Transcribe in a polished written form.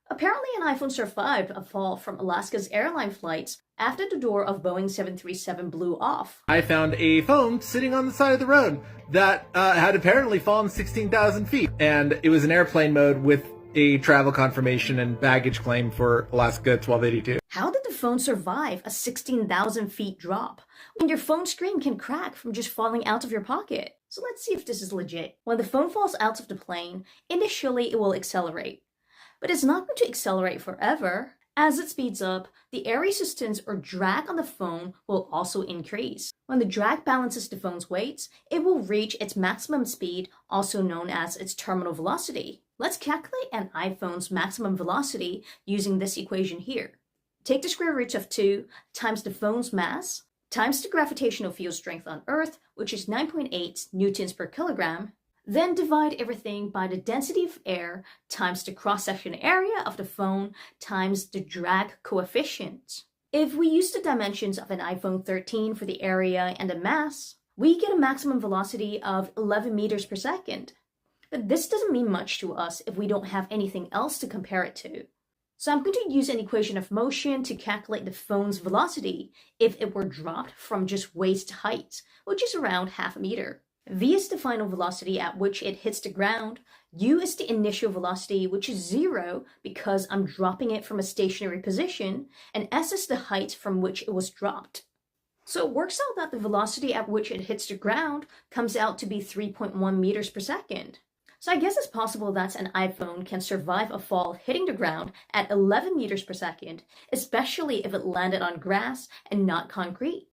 Apparently, an iPhone survived a fall from Alaska's airline flights after the door of Boeing 737 blew off. I found a phone sitting on the side of the road that had apparently fallen 16,000 feet, and it was in airplane mode with a travel confirmation and baggage claim for Alaska 1282. How did the phone survive a 16,000 feet drop when your phone screen can crack from just falling out of your pocket? So let's see if this is legit. When the phone falls out of the plane, initially it will accelerate. But it's not going to accelerate forever. As it speeds up, the air resistance or drag on the phone will also increase. When the drag balances the phone's weight, it will reach its maximum speed, also known as its terminal velocity. Let's calculate an iPhone's maximum velocity using this equation here. Take the square root of 2 times the phone's mass times the gravitational field strength on Earth, which is 9.8 newtons per kilogram. Then divide everything by the density of air times the cross-section area of the phone times the drag coefficient. If we use the dimensions of an iPhone 13 for the area and the mass, we get a maximum velocity of 11 meters per second. But this doesn't mean much to us if we don't have anything else to compare it to. So I'm going to use an equation of motion to calculate the phone's velocity if it were dropped from just waist height, which is around half a meter. V is the final velocity at which it hits the ground. U is the initial velocity, which is 0 because I'm dropping it from a stationary position, and S is the height from which it was dropped. So it works out that the velocity at which it hits the ground comes out to be 3.1 meters per second. So I guess it's possible that an iPhone can survive a fall hitting the ground at 11 meters per second, especially if it landed on grass and not concrete.